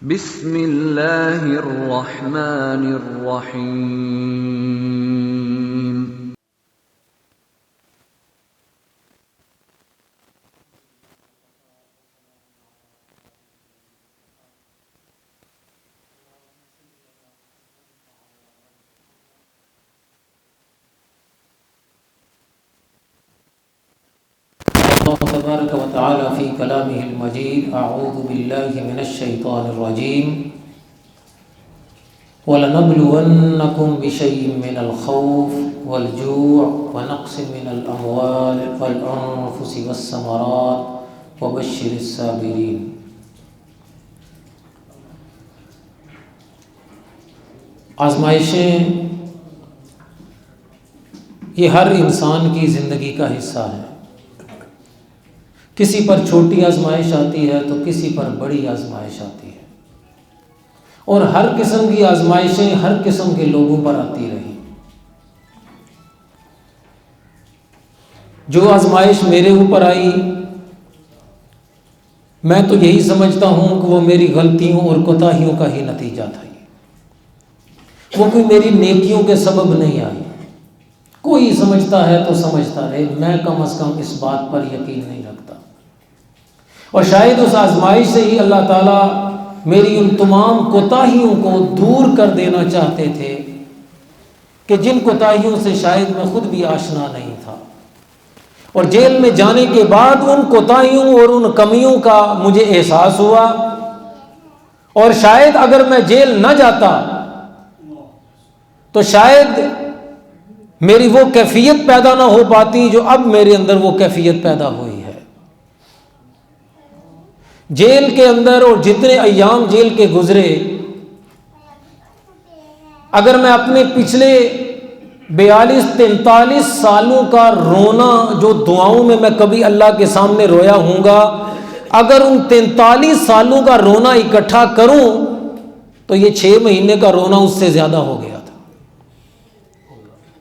بسم اللہ الرحمن الرحیم۔ اللہ تبارک و تعالی فی کلامہ المجید اعوذ باللہ من الشیطان الرجیم وَلَنَبْلُوَنَّكُمْ بِشَيْءٍ مِّنَ الْخَوْفِ وَالْجُوعِ وَنَقْصٍ مِّنَ الْأَمْوَالِ وَالْأَنفُسِ وَالثَّمَرَاتِ وَبَشِّرِ الصَّابِرِينَ۔ آزمائشیں یہ ہر انسان کی زندگی کا حصہ ہے۔ کسی پر چھوٹی آزمائش آتی ہے تو کسی پر بڑی آزمائش آتی ہے، اور ہر قسم کی آزمائشیں ہر قسم کے لوگوں پر آتی رہی۔ جو آزمائش میرے اوپر آئی میں تو یہی سمجھتا ہوں کہ وہ میری غلطیوں اور کوتاہیوں کا ہی نتیجہ تھا، وہ کوئی میری نیکیوں کے سبب نہیں آئی۔ کوئی سمجھتا ہے تو سمجھتا رہے، میں کم از کم اس بات پر یقین نہیں رکھتا۔ اور شاید اس آزمائش سے ہی اللہ تعالیٰ میری ان تمام کوتاہیوں کو دور کر دینا چاہتے تھے کہ جن کوتاہیوں سے شاید میں خود بھی آشنا نہیں تھا، اور جیل میں جانے کے بعد ان کوتاہیوں اور ان کمیوں کا مجھے احساس ہوا، اور شاید اگر میں جیل نہ جاتا تو شاید میری وہ کیفیت پیدا نہ ہو پاتی جو اب میرے اندر وہ کیفیت پیدا ہوئی ہے۔ جیل کے اندر اور جتنے ایام جیل کے گزرے، اگر میں اپنے پچھلے 42-43 سالوں کا رونا جو دعاؤں میں کبھی اللہ کے سامنے رویا ہوں گا، اگر ان 43 سالوں کا رونا اکٹھا کروں تو یہ 6 مہینے کا رونا اس سے زیادہ ہو گیا تھا۔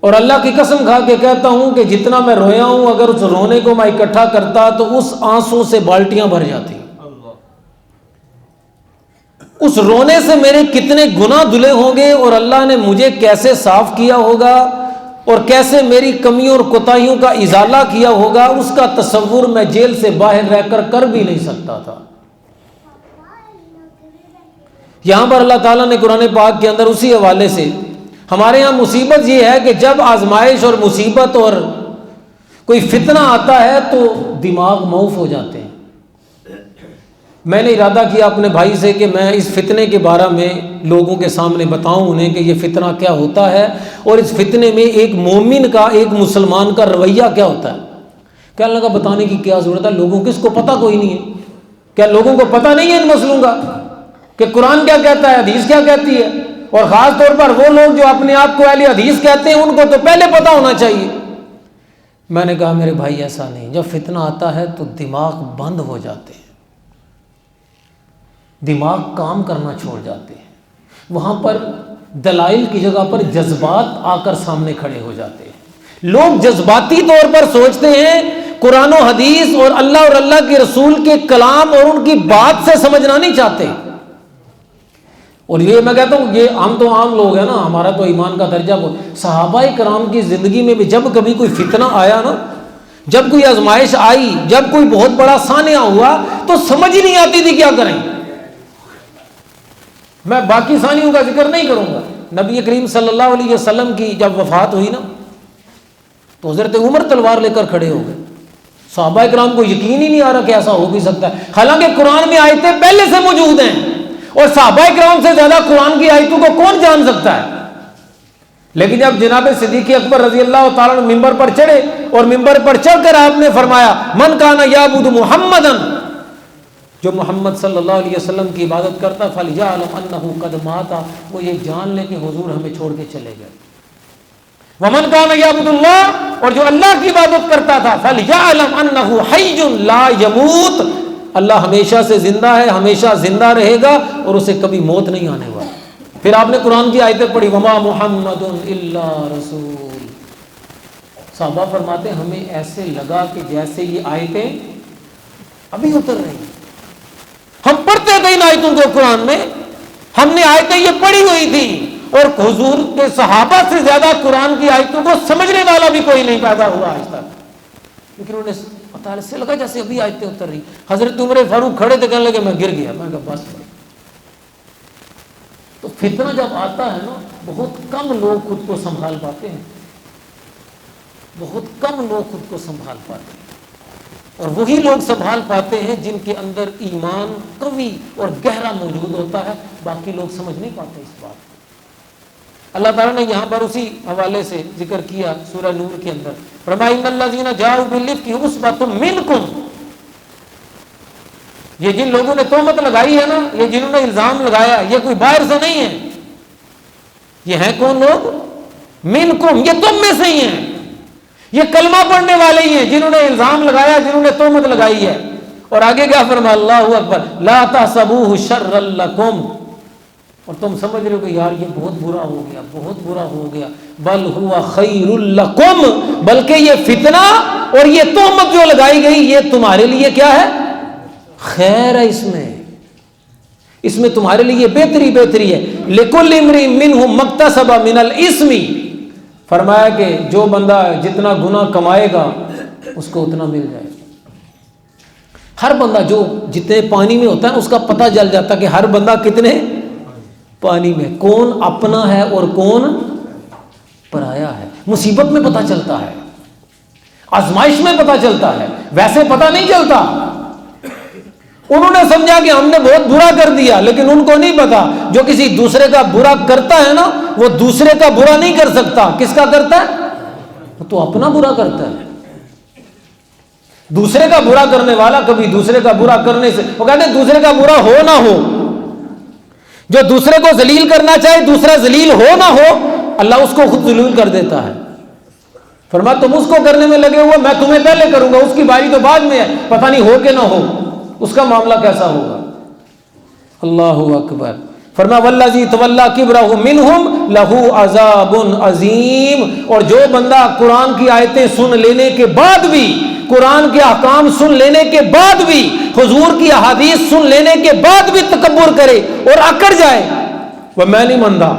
اور اللہ کی قسم کھا کے کہتا ہوں کہ جتنا میں رویا ہوں اگر اس رونے کو میں اکٹھا کرتا تو اس آنسوں سے بالٹیاں بھر جاتی۔ اس رونے سے میرے کتنے گناہ دھلے ہوں گے، اور اللہ نے مجھے کیسے صاف کیا ہوگا اور کیسے میری کمیوں اور کوتاہیوں کا ازالہ کیا ہوگا، اس کا تصور میں جیل سے باہر رہ کر بھی نہیں سکتا تھا۔ یہاں پر اللہ تعالیٰ نے قرآن پاک کے اندر اسی حوالے سے، ہمارے یہاں مصیبت یہ ہے کہ جب آزمائش اور مصیبت اور کوئی فتنہ آتا ہے تو دماغ موف ہو جاتے ہیں۔ میں نے ارادہ کیا اپنے بھائی سے کہ میں اس فتنے کے بارے میں لوگوں کے سامنے بتاؤں انہیں کہ یہ فتنہ کیا ہوتا ہے، اور اس فتنے میں ایک مومن کا، ایک مسلمان کا رویہ کیا ہوتا ہے۔ کہنے لگا بتانے کی کیا ضرورت ہے، لوگوں کو اس کو پتہ کوئی نہیں ہے۔ کیا لوگوں کو پتہ نہیں ہے ان مسئلوں کا کہ قرآن کیا کہتا ہے، حدیث کیا کہتی ہے؟ اور خاص طور پر وہ لوگ جو اپنے آپ کو اہل حدیث کہتے ہیں ان کو تو پہلے پتہ ہونا چاہیے۔ میں نے کہا میرے بھائی ایسا نہیں، جب فتنہ آتا ہے تو دماغ بند ہو جاتے ہیں، دماغ کام کرنا چھوڑ جاتے ہیں، وہاں پر دلائل کی جگہ پر جذبات آ کر سامنے کھڑے ہو جاتے ہیں۔ لوگ جذباتی طور پر سوچتے ہیں، قرآن و حدیث اور اللہ کے رسول کے کلام اور ان کی بات سے سمجھنا نہیں چاہتے۔ اور یہ میں کہتا ہوں یہ ہم تو عام لوگ ہیں نا، ہمارا تو ایمان کا درجہ صحابہ کرام کی زندگی میں بھی جب کبھی کوئی فتنہ آیا نا، جب کوئی آزمائش آئی، جب کوئی بہت بڑا سانحہ ہوا تو سمجھ ہی نہیں آتی تھی کیا کریں۔ میں باقی ثانیوں کا ذکر نہیں کروں گا۔ نبی کریم صلی اللہ علیہ وسلم کی جب وفات ہوئی نا تو حضرت عمر تلوار لے کر کھڑے ہو گئے۔ صحابہ کرام کو یقین ہی نہیں آ رہا کہ ایسا ہو بھی سکتا ہے، حالانکہ قرآن میں آیتیں پہلے سے موجود ہیں، اور صحابہ کرام سے زیادہ قرآن کی آیتوں کو کون جان سکتا ہے۔ لیکن جب جناب صدیق اکبر رضی اللہ تعالیٰ عنہ ممبر پر چڑھے اور ممبر پر چڑھ کر آپ نے فرمایا من کان یعبد محمدا، جو محمد صلی اللہ علیہ وسلم کی عبادت کرتا فلیعلم انہ قد مات، وہ یہ جان لے کہ حضور ہمیں چھوڑ کے چلے گئے۔ ومن کان یعبد اللہ، اور جو اللہ کی عبادت کرتا تھا فلیعلم انہ حی لا یموت، اللہ ہمیشہ سے زندہ ہے، ہمیشہ زندہ رہے گا اور اسے کبھی موت نہیں آنے والی۔ پھر آپ نے قرآن کی آیتیں پڑھی وما محمد الا رسول۔ صحابہ فرماتے ہمیں ایسے لگا کہ جیسے یہ آیتیں ابھی اتر رہی ہیں. ہم پڑھتے تھے ان آیتوں کو قرآن میں, ہم نے آیتیں یہ پڑھی ہوئی تھی, اور حضور کے صحابہ سے زیادہ قرآن کی آیتوں کو سمجھنے والا بھی کوئی نہیں پیدا ہوا آج تک. لیکن انہیں پتہ سے لگا جیسے ابھی آیتیں اتر رہی. حضرت عمر فاروق کھڑے تھے, کہنے لگے میں گر گیا. میں کہا بس. تو فتنہ جب آتا ہے نا, بہت کم لوگ خود کو سنبھال پاتے ہیں, بہت کم لوگ خود کو سنبھال پاتے ہیں. اور وہی لوگ سنبھال پاتے ہیں جن کے اندر ایمان قوی اور گہرا موجود ہوتا ہے. باقی لوگ سمجھ نہیں پاتے اس بات. اللہ تعالیٰ نے یہاں پر اسی حوالے سے ذکر کیا سورہ نور کے اندر, فرمایا ان الذین جاؤوا بالافک عصبۃ منکم. یہ جن لوگوں نے تہمت لگائی ہے نا, یہ جنہوں نے الزام لگایا, یہ کوئی باہر سے نہیں ہے. یہ ہیں کون لوگ؟ منکم, یہ تم میں سے ہی ہیں. یہ کلمہ پڑھنے والے ہی ہیں جنہوں نے الزام لگایا, جنہوں نے تہمت لگائی ہے. اور آگے کیا فرمایا؟ اللہ اکبر, لا تحسبوہ شرا لکم. اور تم سمجھ رہے ہو کہ یار یہ بہت برا ہو گیا, بہت برا ہو گیا. بل ہوا خیر لکم, بلکہ یہ فتنہ اور یہ تہمت جو لگائی گئی یہ تمہارے لیے کیا ہے؟ خیر ہے. اس میں تمہارے لیے بہتری ہے. لکل امرئ منہم مکتسب من الاسم. فرمایا کہ جو بندہ جتنا گناہ کمائے گا اس کو اتنا مل جائے گا. ہر بندہ جو جتنے پانی میں ہوتا ہے اس کا پتہ چل جاتا ہے کہ ہر بندہ کتنے پانی میں, کون اپنا ہے اور کون پرایا ہے. مصیبت میں پتہ چلتا ہے, آزمائش میں پتہ چلتا ہے, ویسے پتہ نہیں چلتا. انہوں نے سمجھا کہ ہم نے بہت برا کر دیا, لیکن ان کو نہیں پتا جو کسی دوسرے کا برا کرتا ہے نا, وہ دوسرے کا برا نہیں کر سکتا. کس کا کرتا ہے؟ وہ تو اپنا برا کرتا ہے. دوسرے کا برا کرنے والا کبھی دوسرے کا برا کرنے سے, وہ کہتے ہیں دوسرے کا برا ہو نہ ہو, جو دوسرے کو ذلیل کرنا چاہے دوسرا ذلیل ہو نہ ہو, اللہ اس کو خود ذلیل کر دیتا ہے. فرمایا تم اس کو کرنے میں لگے ہوئے, میں تمہیں پہلے کروں گا, اس کی باری تو بعد میں ہے, پتہ نہیں ہو کہ نہ ہو, اس کا معاملہ کیسا ہوگا. اللہ اکبر. فرمایا والذی تولی کبرہ منہم لہ عذاب عظیم. اور جو بندہ قرآن کی آیتیں سن لینے کے بعد بھی, قرآن کے احکام سن لینے کے بعد بھی, حضور کی احادیث سن لینے کے بعد بھی تکبر کرے اور اکڑ جائے, وہ میں نہیں مانتا,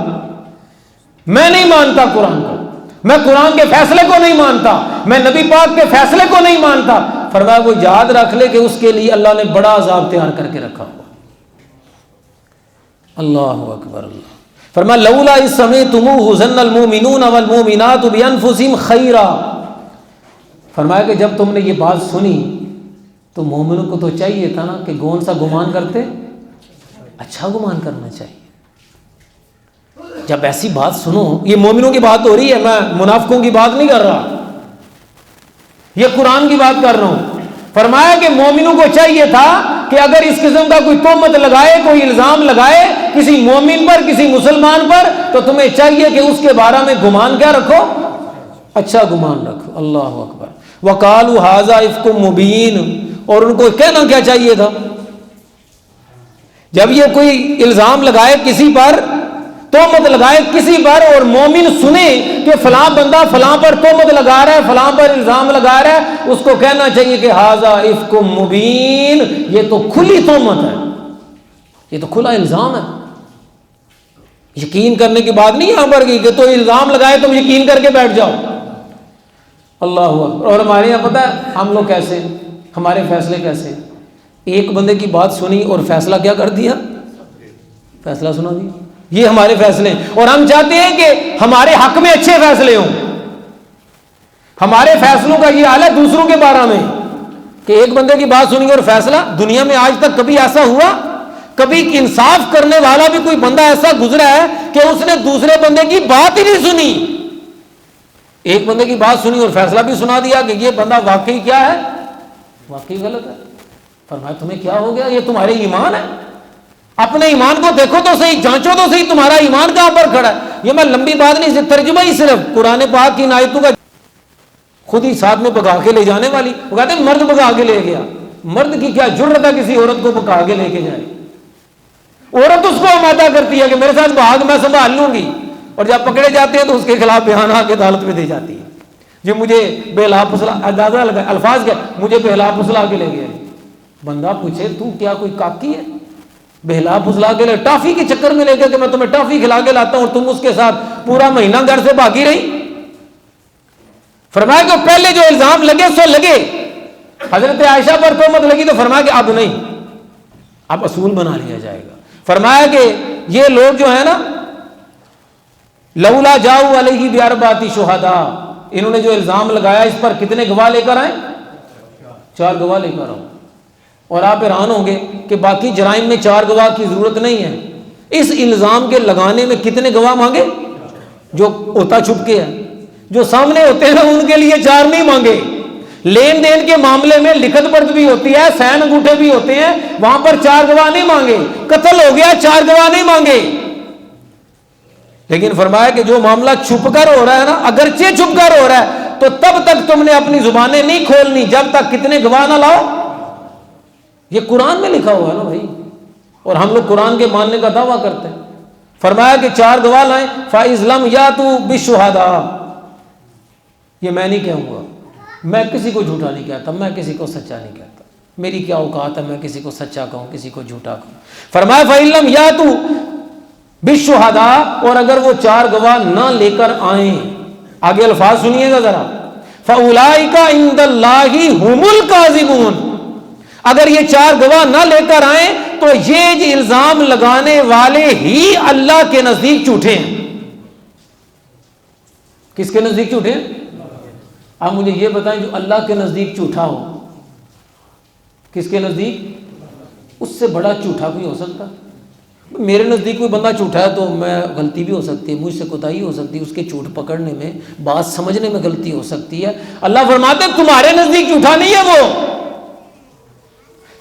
میں نہیں مانتا قرآن کو, میں قرآن کے فیصلے کو نہیں مانتا, میں نبی پاک کے فیصلے کو نہیں مانتا, فرمایا وہ یاد رکھ لے کہ اس کے لیے اللہ نے بڑا عذاب تیار کر کے رکھا ہوا. اللہ اکبر. اللہ فرمایا لولا اذ سمعتموہ ظن المؤمنون والمؤمنات بانفسہم خیرا. فرمایا کہ جب تم نے یہ بات سنی تو مومنوں کو تو چاہیے تھا نا کہ کون سا گمان کرتے, اچھا گمان کرنا چاہیے. جب ایسی بات سنو, یہ مومنوں کی بات ہو رہی ہے, میں منافقوں کی بات نہیں کر رہا, یہ قرآن کی بات کر رہا ہوں. فرمایا کہ مومنوں کو چاہیے تھا کہ اگر اس قسم کا کوئی تہمت لگائے, کوئی الزام لگائے کسی مومن پر, کسی مسلمان پر, تو تمہیں چاہیے کہ اس کے بارے میں گمان کیا رکھو؟ اچھا گمان رکھو. اللہ اکبر. وقالوا ھذا افک مبین. اور ان کو کہنا کیا چاہیے تھا جب یہ کوئی الزام لگائے کسی پر, تہمت لگائے کسی پر, اور مومن سنے کہ فلاں بندہ فلاں پر تہمت لگا رہا ہے, فلاں پر الزام لگا رہا ہے, اس کو کہنا چاہیے کہ ھذا افک مبین, یہ تو کھلی تہمت ہے, یہ تو کھلا الزام ہے. یقین کرنے کی بات نہیں یہاں پر کی کہ تو الزام لگائے تم یقین کر کے بیٹھ جاؤ. اللہ اکبر. اور ہمارے یہاں پتہ ہے ہم لوگ کیسے, ہمارے فیصلے کیسے, ایک بندے کی بات سنی اور فیصلہ کیا کر دیا, فیصلہ سنا دیا. یہ ہمارے فیصلے ہیں, اور ہم چاہتے ہیں کہ ہمارے حق میں اچھے فیصلے ہوں. ہمارے فیصلوں کا یہ حال ہے دوسروں کے بارے میں کہ ایک بندے کی بات سنی اور فیصلہ. دنیا میں آج تک کبھی ایسا ہوا, کبھی انصاف کرنے والا بھی کوئی بندہ ایسا گزرا ہے کہ اس نے دوسرے بندے کی بات ہی نہیں سنی, ایک بندے کی بات سنی اور فیصلہ بھی سنا دیا کہ یہ بندہ واقعی کیا ہے, واقعی غلط ہے. فرمایا تمہیں کیا ہو گیا, یہ تمہارے ایمان ہے, اپنے ایمان کو دیکھو تو صحیح, جانچو تو صحیح تمہارا ایمان کہاں پر کھڑا ہے. یہ میں لمبی بات نہیں, ترجمہ ہی صرف قرآن پاک کی آیتوں کا خود ہی ساتھ میں بگا کے لے جانے والی. وہ کہتے ہیں مرد بگا کے لے گیا, مرد کی کیا جرأت ہے کسی عورت کو بگا کے لے کے جائے. عورت اس کو آمادہ کرتی ہے کہ میرے ساتھ بھاگ, میں سنبھال لوں گی, اور جب پکڑے جاتے ہیں تو اس کے خلاف بیان آ کے عدالت میں دے جاتی ہے. جو مجھے بے لا پھسلا, اندازہ لگا الفاظ کیا, مجھے بے لا پھسلا کے لے گیا, بندہ پوچھے تو کیا کوئی کاکی ہے؟ بہلا پھسلا کے ٹافی کے چکر میں لے کے کہ میں تمہیں ٹافی کھلا کے لاتا ہوں اور تم اس کے ساتھ پورا مہینہ گھر سے بھاگی رہی۔ فرمایا کہ پہلے جو الزام لگے سو لگے، حضرت عائشہ پر تہمت لگی تو فرمایا کہ اب نہیں، اب اصول بنا لیا جائے گا۔ فرمایا کہ یہ لوگ جو ہے نا، لولا جاؤ علیہ باربات شہداء، انہوں نے جو الزام لگایا اس پر کتنے گواہ لے کر آئے؟ 4 گواہ لے کر آؤ۔ اور آپ حیران ہوں گے کہ باقی جرائم میں 4 گواہ کی ضرورت نہیں ہے، اس الزام کے لگانے میں کتنے گواہ مانگے؟ جو ہوتا چھپ کے ہے، جو سامنے ہوتے ہیں ان کے لیے 4 نہیں مانگے۔ لین دین کے معاملے میں لکھت پڑھ بھی ہوتی ہے، سین انگوٹھے بھی ہوتے ہیں، وہاں پر 4 گواہ نہیں مانگے۔ قتل ہو گیا 4 گواہ نہیں مانگے۔ لیکن فرمایا کہ جو معاملہ چھپ کر ہو رہا ہے نا، اگرچہ چھپ کر ہو رہا ہے تو تب تک تم نے اپنی زبانیں نہیں کھولنی جب تک کتنے گواہ نہ لاؤ۔ یہ قرآن میں لکھا ہوا ہے نا بھائی، اور ہم لوگ قرآن کے ماننے کا دعویٰ کرتے ہیں۔ فرمایا کہ 4 گواہ لائیں، فَإِذْ لَمْ يَأْتُوا بِالشُّهَدَاءِ، یہ میں نہیں کہوں گا، میں کسی کو جھوٹا نہیں کہتا، میں کسی کو سچا نہیں کہتا، میری کیا اوقات ہے میں کسی کو سچا کہوں کسی کو جھوٹا کہوں۔ فرمایا فَإِذْ لَمْ يَأْتُوا بِالشُّهَدَاءِ، اور اگر وہ 4 گواہ نہ لے کر آئیں، آگے الفاظ سنیے گا ذرا، فَأُولَٰئِكَ عِندَ اللَّهِ هُمُ الْكَاذِبُونَ، اگر یہ 4 گواہ نہ لے کر آئیں تو یہ الزام لگانے والے ہی اللہ کے نزدیک جھوٹے ہیں۔ کس کے نزدیک جھوٹے ہیں؟ آپ مجھے یہ بتائیں، جو اللہ کے نزدیک جھوٹا ہو، کس کے نزدیک؟ اس سے بڑا جھوٹا کوئی ہو سکتا؟ میرے نزدیک کوئی بندہ جھوٹا ہے تو میں غلطی بھی ہو سکتی ہے، مجھ سے کوتاہی ہو سکتی ہے، اس کے جھوٹ پکڑنے میں، بات سمجھنے میں غلطی ہو سکتی ہے۔ اللہ فرماتے ہیں تمہارے نزدیک جھوٹا نہیں ہے وہ،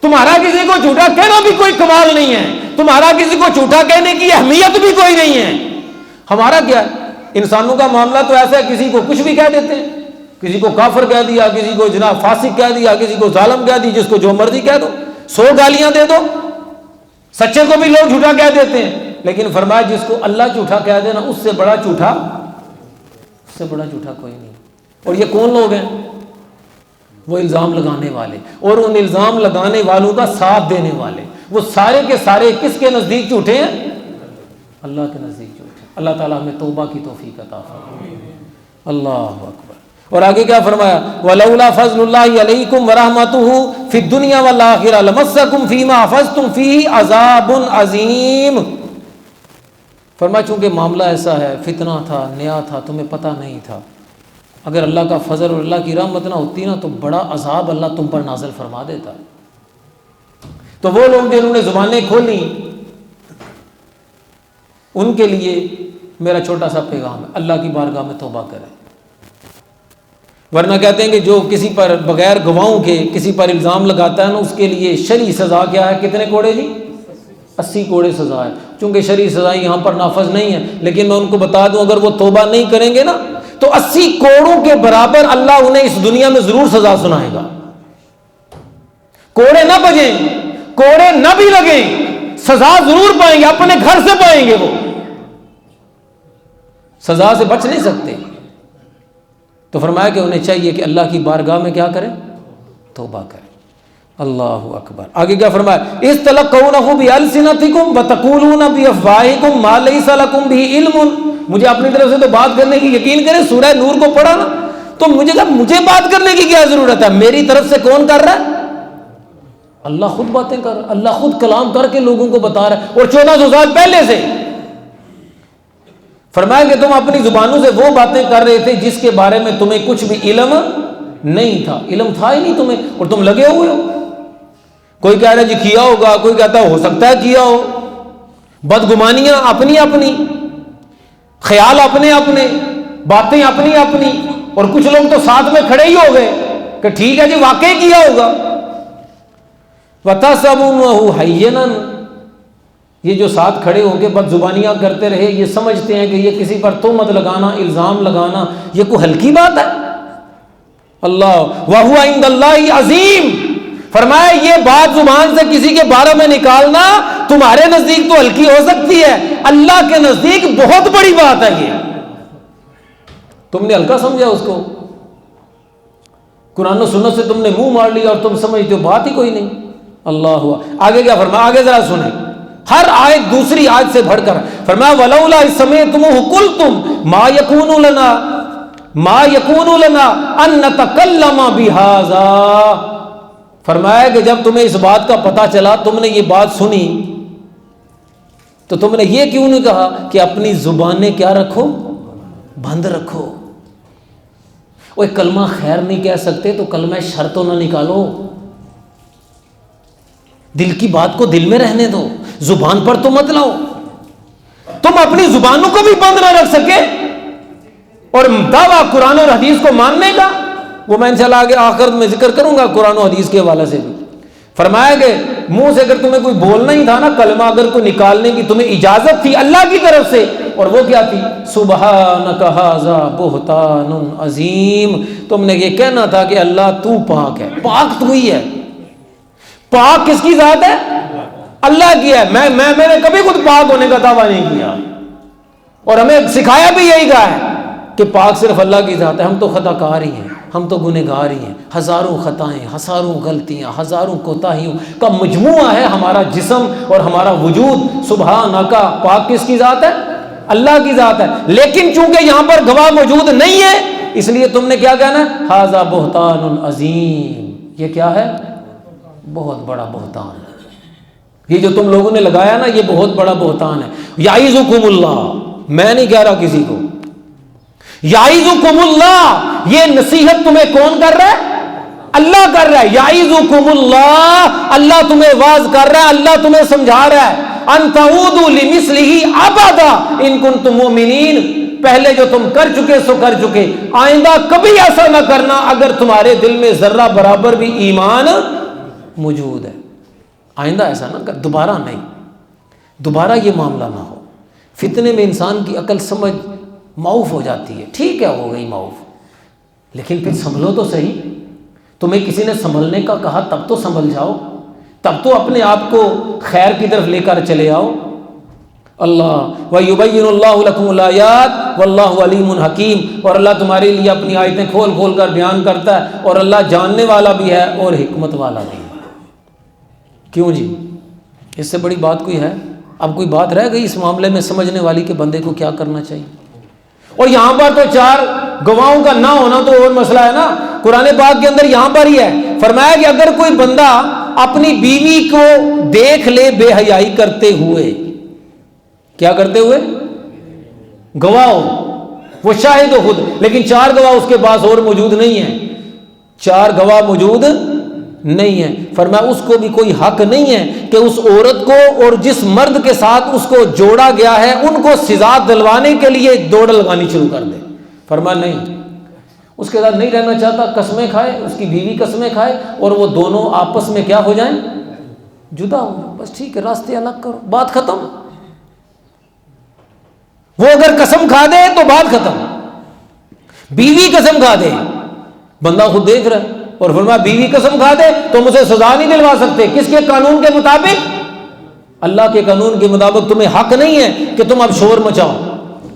تمہارا کسی کو جھوٹا کہنا بھی کوئی کمال نہیں ہے، تمہارا کسی کو جھوٹا کہنے کی اہمیت بھی کوئی نہیں ہے۔ ہمارا کیا ہے؟ انسانوں کا معاملہ تو ایسا ہے، کسی کو کچھ بھی کہہ دیتے ہیں، کسی کو کافر کہہ دیا، کسی کو جناب فاسق کہہ دیا، کسی کو ظالم کہہ دی، جس کو جو مرضی کہہ دو، 100 گالیاں دے دو، سچے کو بھی لوگ جھوٹا کہہ دیتے ہیں۔ لیکن فرمایا جس کو اللہ جھوٹا کہہ دینا، اس سے بڑا جھوٹا کوئی نہیں۔ اور یہ کون لوگ ہیں؟ وہ الزام لگانے والے، اور ان الزام لگانے والوں کا ساتھ دینے والے، وہ سارے کے سارے کس کے نزدیک جھوٹے ہیں؟ اللہ کے نزدیک جھوٹے ہیں۔ اللہ تعالیٰ ہمیں توبہ کی توفیق عطا فرمائے۔ اللہ اکبر۔ اور آگے کیا فرمایا؟ وَلَوْلَا فَضْلُ اللَّهِ عَلَيْكُمْ وَرَحْمَتُهُ فِي الدُّنْيَا وَالْآخِرَةِ لَمَسَّكُمْ فِي مَا أَخَذْتُمْ فِيهِ عَذَابٌ عَظِيمٌ۔ فرمایا چونکہ معاملہ ایسا ہے، فتنہ تھا، نیا تھا، تمہیں پتہ نہیں تھا، اگر اللہ کا فضل اور اللہ کی رحمت نہ ہوتی نا تو بڑا عذاب اللہ تم پر نازل فرما دیتا۔ تو وہ لوگ جنہوں نے زبانیں کھولی، ان کے لیے میرا چھوٹا سا پیغام ہے، اللہ کی بارگاہ میں توبہ کریں، ورنہ کہتے ہیں کہ جو کسی پر بغیر گواہوں کے کسی پر الزام لگاتا ہے نا، اس کے لیے شرعی سزا کیا ہے؟ کتنے کوڑے جی؟ 80 کوڑے سزا ہے۔ چونکہ شرعی سزائیں یہاں پر نافذ نہیں ہے، لیکن میں ان کو بتا دوں اگر وہ توبہ نہیں کریں گے نا تو 80 کوڑوں کے برابر اللہ انہیں اس دنیا میں ضرور سزا سنائے گا۔ کوڑے نہ بجیں، کوڑے نہ بھی لگیں، سزا ضرور پائیں گے، اپنے گھر سے پائیں گے، وہ سزا سے بچ نہیں سکتے۔ تو فرمایا کہ انہیں چاہیے کہ اللہ کی بارگاہ میں کیا کریں؟ توبہ کریں۔ اللہ اکبر۔ آگے کیا فرمایا؟ اِسْتَلَقَّوْنَهُ بِأَلْسِنَتِكُمْ وَتَقُولُونَ بِأَفْوَاهِكُمْ مَا لَيْسَ لَكُمْ بِهِ عِلْمٌ۔ مجھے اپنی طرف سے تو بات کرنے کی یقین کریں، سورہ نور کو پڑھا نا تو مجھے بات کرنے کی کیا ضرورت ہے؟ میری طرف سے کون کر رہا ہے؟ اللہ خود باتیں کر رہا ہے، اللہ خود کلام کر کے لوگوں کو بتا رہا ہے، اور 1400 سال پہلے سے۔ فرمایا کہ تم اپنی زبانوں سے وہ باتیں کر رہے تھے جس کے بارے میں تمہیں کچھ بھی علم نہیں تھا، علم تھا ہی نہیں تمہیں، اور تم لگے ہوئے ہو۔ کوئی کہہ رہا ہے جی کیا ہوگا، کوئی کہتا ہے ہو سکتا ہے کیا ہو، بدگمانیاں اپنی اپنی، خیال اپنے اپنے، باتیں اپنی اپنی، اور کچھ لوگ تو ساتھ میں کھڑے ہی ہو گئے کہ ٹھیک ہے جی واقعی کیا ہوگا۔ وَتَحْسَبُونَهُ هَيِّنًا، یہ جو ساتھ کھڑے ہو کے بد زبانیاں کرتے رہے، یہ سمجھتے ہیں کہ یہ کسی پر تہمت لگانا، الزام لگانا یہ کوئی ہلکی بات ہے۔ اللہ وَهُوَ عِندَ اللَّهِ عَظِيمٌ، فرمایا یہ بات زبان سے کسی کے بارے میں نکالنا تمہارے نزدیک تو ہلکی ہو سکتی ہے، اللہ کے نزدیک بہت بڑی بات ہے۔ یہ تم نے ہلکا سمجھا اس کو، قرآن و سنت سے تم نے منہ مار لیا اور تم سمجھتے ہو بات ہی کوئی نہیں۔ اللہ ہوا. آگے کیا فرمایا؟ آگے ذرا سنیں. ہر آیت دوسری آیت سے بڑھ کر فرمایا ولولا اذ سمعتموہ قلتم ما یکون لنا ان نتکلم بہذا. فرمایا کہ جب تمہیں اس بات کا پتہ چلا، تم نے یہ بات سنی، تو تم نے یہ کیوں نہیں کہا کہ اپنی زبانیں کیا رکھو؟ بند رکھو. وہ کلمہ خیر نہیں کہہ سکتے تو کلمہ شر تو نہ نکالو. دل کی بات کو دل میں رہنے دو، زبان پر تو مت لاؤ. تم اپنی زبانوں کو بھی بند نہ رکھ سکے اور دعویٰ قرآن اور حدیث کو ماننے کا، وہ میں انشاءاللہ آگے آخر میں ذکر کروں گا قرآن و حدیث کے حوالے سے بھی. فرمایا کہ منہ سے اگر تمہیں کوئی بولنا ہی تھا نا، کلمہ اگر کوئی نکالنے کی تمہیں اجازت تھی اللہ کی طرف سے، اور وہ کیا تھی؟ سبحانک ھذا بہتان عظیم. تم نے یہ کہنا تھا کہ اللہ تو پاک ہے. پاک تو ہی ہے. پاک کس کی ذات ہے؟ اللہ کی ہے. میں نے کبھی خود پاک ہونے کا دعویٰ نہیں کیا، اور ہمیں سکھایا بھی یہی کہا ہے کہ پاک صرف اللہ کی ذات ہے. ہم تو خطا کار ہی ہیں، ہم تو گنہگار ہی ہیں. ہزاروں خطائیں، ہزاروں غلطیاں، ہزاروں کوتاہیوں کا مجموعہ ہے ہمارا جسم اور ہمارا وجود. سبحانک، پاک کس کی ذات ہے؟ اللہ کی ذات ہے. لیکن چونکہ یہاں پر گواہ موجود نہیں ہے، اس لیے تم نے کیا کہنا ہے؟ ھذا بہتان عظیم. یہ کیا ہے؟ بہت بڑا بہتان ہے. یہ جو تم لوگوں نے لگایا نا، یہ بہت بڑا بہتان ہے. یعظکم اللہ، میں نہیں کہہ رہا کسی کو. یعظکم اللہ، یہ نصیحت تمہیں کون کر رہا ہے؟ اللہ کر رہا ہے. یعظکم اللہ، اللہ تمہیں واعظ کر رہا ہے، اللہ تمہیں سمجھا رہا ہے. ان تعودوا لمثلہ ابدا ان کنتم مؤمنین. پہلے جو تم کر چکے سو کر چکے، آئندہ کبھی ایسا نہ کرنا اگر تمہارے دل میں ذرہ برابر بھی ایمان موجود ہے. آئندہ ایسا نہ کر، دوبارہ نہیں، دوبارہ یہ معاملہ نہ ہو. فتنے میں انسان کی عقل سمجھ معاف ہو جاتی ہے. ٹھیک ہے، ہو گئی معاف، لیکن پھر سنبھلو تو صحیح. تمہیں کسی نے سنبھلنے کا کہا تب تو سنبھل جاؤ، تب تو اپنے آپ کو خیر کی طرف لے کر چلے آؤ. اللہ وَيُبَيِّنُ اللَّهُ لَكُمُ الْآيَاتِ وَاللَّهُ عَلِيمٌ حَكِيمٌ. اور اللہ تمہارے لیے اپنی آیتیں کھول کھول کر بیان کرتا ہے، اور اللہ جاننے والا بھی ہے اور حکمت والا بھی ہے. کیوں جی؟ اس سے بڑی بات کوئی ہے؟ اب کوئی بات رہ گئی اس معاملے میں سمجھنے والی کہ بندے کو کیا کرنا چاہیے؟ اور یہاں پر تو 4 گواہوں کا نہ ہونا تو اور مسئلہ ہے نا. قرآن پاک کے اندر یہاں پر ہی ہے فرمایا کہ اگر کوئی بندہ اپنی بیوی کو دیکھ لے بے حیائی کرتے ہوئے، کیا کرتے ہوئے؟ گواہ ہو، وہ شاہد ہو خود، لیکن 4 گواہ اس کے پاس اور موجود نہیں ہیں. 4 گواہ موجود نہیں ہے. فرمایا اس کو بھی کوئی حق نہیں ہے کہ اس عورت کو اور جس مرد کے ساتھ اس کو جوڑا گیا ہے ان کو سزا دلوانے کے لیے دوڑ لگانی شروع کر دے. فرمایا نہیں، اس کے ساتھ نہیں رہنا چاہتا، قسمیں کھائے، اس کی بیوی قسمیں کھائے، اور وہ دونوں آپس میں کیا ہو جائیں؟ جدا ہو جائیں. بس ٹھیک ہے، راستے الگ کرو، بات ختم. وہ اگر قسم کھا دے تو بات ختم. بیوی قسم کھا دے، بندہ خود دیکھ رہا ہے، اور فرمایا بیوی قسم کھا دے تو مجھے سزا نہیں دلوا سکتے. کس کے قانون کے مطابق؟ اللہ کے قانون کے مطابق. تمہیں حق نہیں ہے کہ تم اب شور مچاؤ